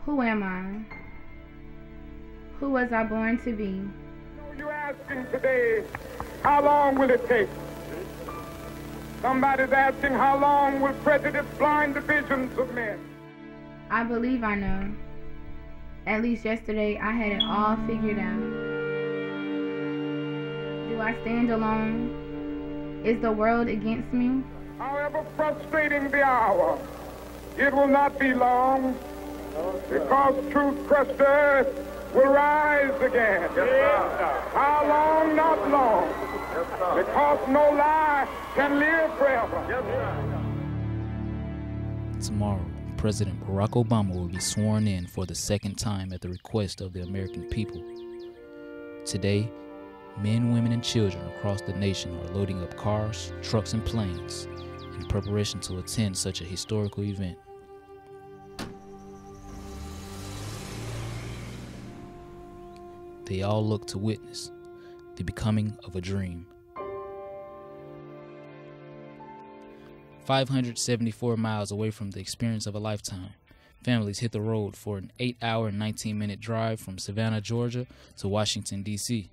Who am I? Who was I born to be? You're asking today, how long will it take? Somebody's asking, how long will prejudice blind the visions of men? I believe I know. At least yesterday, I had it all figured out. Do I stand alone? Is the world against me? However frustrating the hour, it will not be long, because truth crushed earth will rise again. How long? Not long. Because no lie can live forever. Tomorrow, President Barack Obama will be sworn in for the second time at the request of the American people. Today, men, women, and children across the nation are loading up cars, trucks, and planes in preparation to attend such a historical event. They all look to witness the becoming of a dream. 574 miles away from the experience of a lifetime, families hit the road for an 8-hour and 19-minute drive from Savannah, Georgia to Washington, D.C.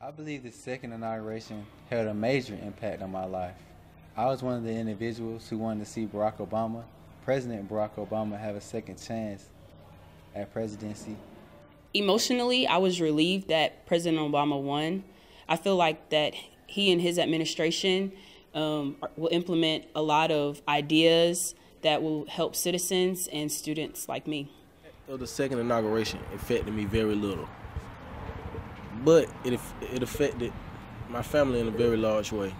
I believe the second inauguration had a major impact on my life. I was one of the individuals who wanted to see President Barack Obama, have a second chance at presidency. Emotionally, I was relieved that President Obama won. I feel like that he and his administration will implement a lot of ideas that will help citizens and students like me. The second inauguration affected me very little, but it affected my family in a very large way.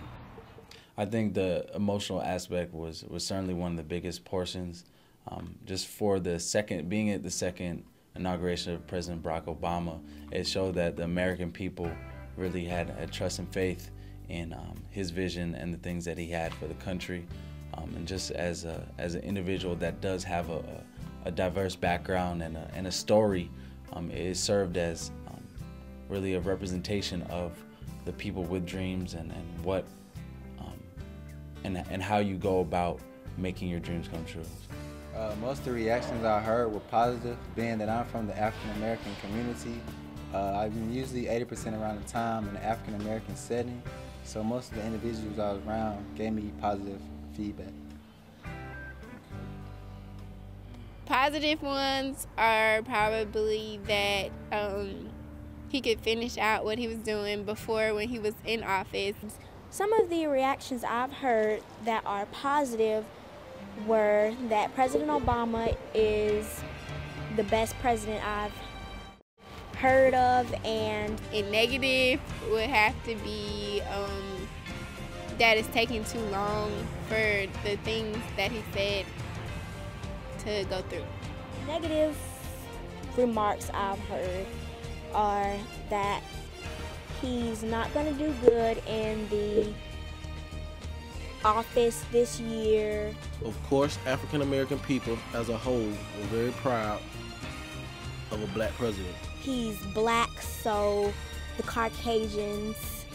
I think the emotional aspect was certainly one of the biggest portions. Just for being at the second inauguration of President Barack Obama, it showed that the American people really had a trust and faith in his vision and the things that he had for the country. And just as an individual that does have a diverse background and a story, it served as really a representation of the people with dreams and what and how you go about making your dreams come true. Most of the reactions I heard were positive, being that I'm from the African American community. I've been usually 80% around the time in the African American setting, so most of the individuals I was around gave me positive feedback. Positive ones are probably that he could finish out what he was doing before when he was in office. Some of the reactions I've heard that are positive were that President Obama is the best president I've heard of, and a negative would have to be that it's taking too long for the things that he said to go through. Negative remarks I've heard are that he's not going to do good in the office this year. Of course, African American people as a whole were very proud of a black president. He's black, so the Caucasians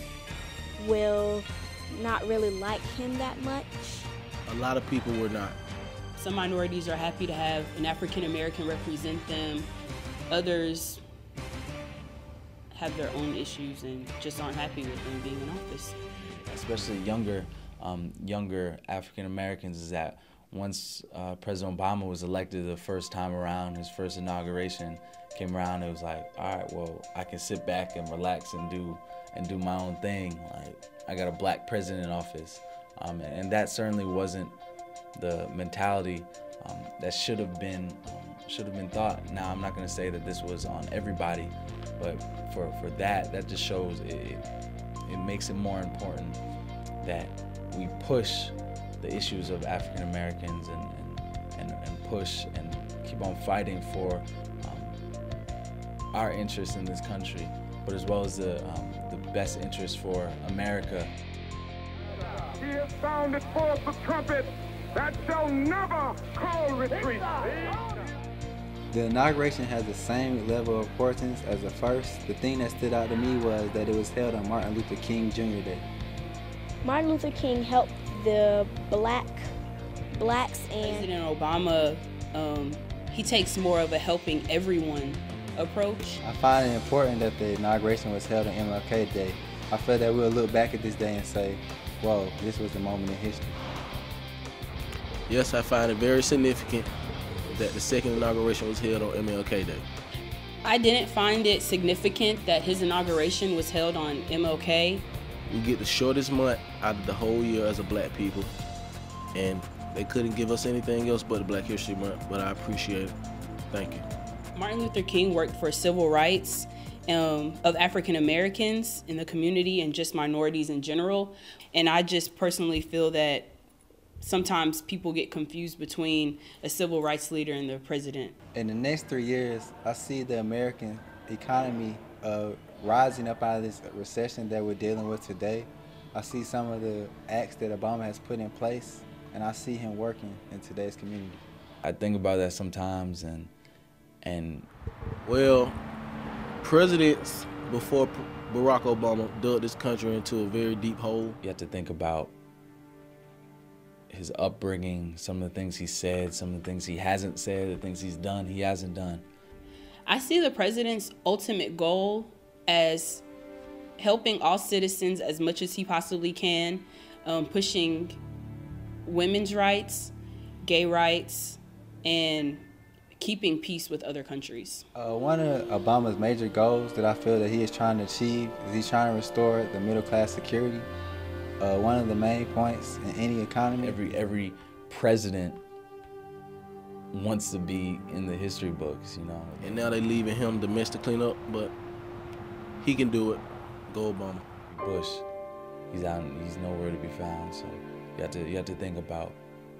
will not really like him that much. A lot of people were not. Some minorities are happy to have an African American represent them. Others have their own issues and just aren't happy with them being in office. Especially younger African Americans, is that once President Obama was elected the first time around, his first inauguration came around, it was like, all right, well, I can sit back and relax and do my own thing. Like, I got a black president in office, and that certainly wasn't the mentality that should have been thought. Now, I'm not going to say that this was on everybody, but for that just shows it makes it more important that we push the issues of African Americans and push and keep on fighting for our interests in this country, but as well as the best interest for America. He has sounded forth the trumpet that shall never call retreat. The inauguration has the same level of importance as the first. The thing that stood out to me was that it was held on Martin Luther King Jr. Day. Martin Luther King helped the black blacks and... President Obama, he takes more of a helping everyone approach. I find it important that the inauguration was held on MLK Day. I feel that we'll look back at this day and say, whoa, this was the moment in history. Yes, I find it very significant that the second inauguration was held on MLK Day. I didn't find it significant that his inauguration was held on MLK. We get the shortest month out of the whole year as a black people, and they couldn't give us anything else but the Black History Month, but I appreciate it. Thank you. Martin Luther King worked for civil rights of African Americans in the community and just minorities in general. And I just personally feel that sometimes people get confused between a civil rights leader and the president. In the next 3 years, I see the American economy rising up out of this recession that we're dealing with today. I see some of the acts that Obama has put in place, and I see him working in today's community. I think about that sometimes, and well, presidents before Barack Obama dug this country into a very deep hole. You have to think about his upbringing, some of the things he said, some of the things he hasn't said, the things he's done, he hasn't done. I see the president's ultimate goal as helping all citizens as much as he possibly can, pushing women's rights, gay rights, and keeping peace with other countries. One of Obama's major goals that I feel that he is trying to achieve is he's trying to restore the middle class security. One of the main points in any economy. Every president wants to be in the history books, you know. And now they're leaving him domestic cleanup, but he can do it. Go Obama. Bush, he's nowhere to be found. So you have to think about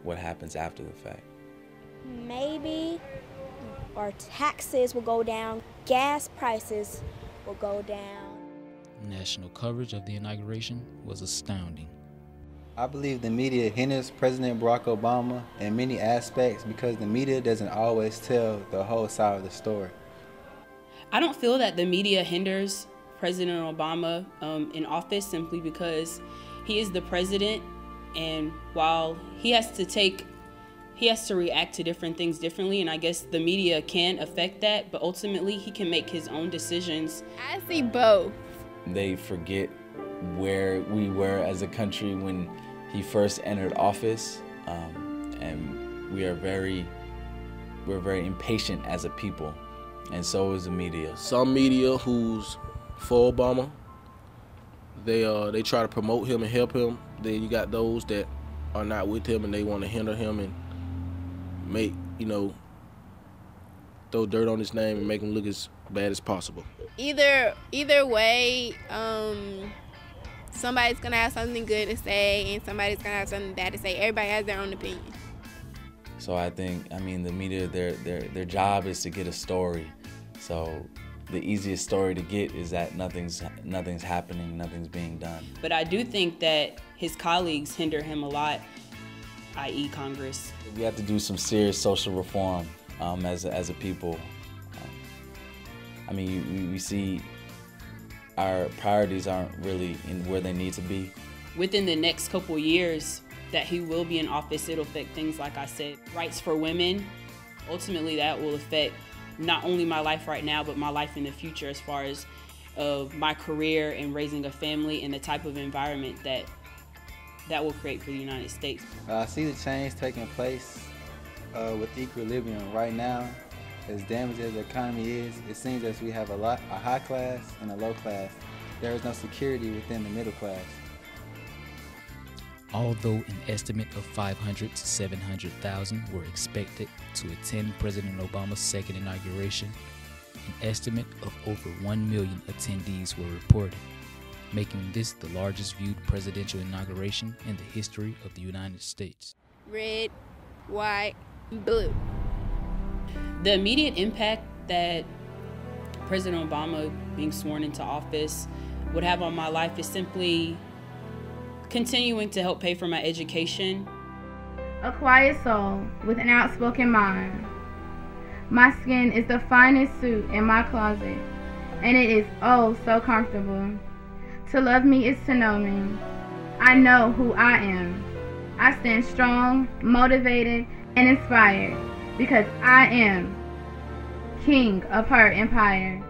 what happens after the fact. Maybe our taxes will go down, gas prices will go down. National coverage of the inauguration was astounding. I believe the media hinders President Barack Obama in many aspects because the media doesn't always tell the whole side of the story. I don't feel that the media hinders President Obama in office simply because he is the president, and while he has to react to different things differently, and I guess the media can affect that, but ultimately he can make his own decisions. I see both. They forget where we were as a country when he first entered office, and we're very impatient as a people, and so is the media. Some media who's for Obama, they try to promote him and help him. Then you got those that are not with him and they want to hinder him and make, throw dirt on his name and make him look as bad as possible. Either way, somebody's gonna have something good to say and somebody's gonna have something bad to say. Everybody has their own opinion. So I think, the media, their job is to get a story. So the easiest story to get is that nothing's happening, nothing's being done. But I do think that his colleagues hinder him a lot, i.e. Congress. We have to do some serious social reform as a people. We see our priorities aren't really in where they need to be. Within the next couple years that he will be in office, it'll affect things like I said, rights for women. Ultimately, that will affect not only my life right now, but my life in the future as far as my career and raising a family and the type of environment that will create for the United States. I see the change taking place with equilibrium right now. As damaged as the economy is, it seems as we have a high class and a low class. There is no security within the middle class. Although an estimate of 500 to 700,000 were expected to attend President Obama's second inauguration, an estimate of over 1 million attendees were reported, making this the largest viewed presidential inauguration in the history of the United States. Red, white, blue. The immediate impact that President Obama being sworn into office would have on my life is simply continuing to help pay for my education. A quiet soul with an outspoken mind. My skin is the finest suit in my closet, and it is oh so comfortable. To love me is to know me. I know who I am. I stand strong, motivated, and inspired because I am king of her empire.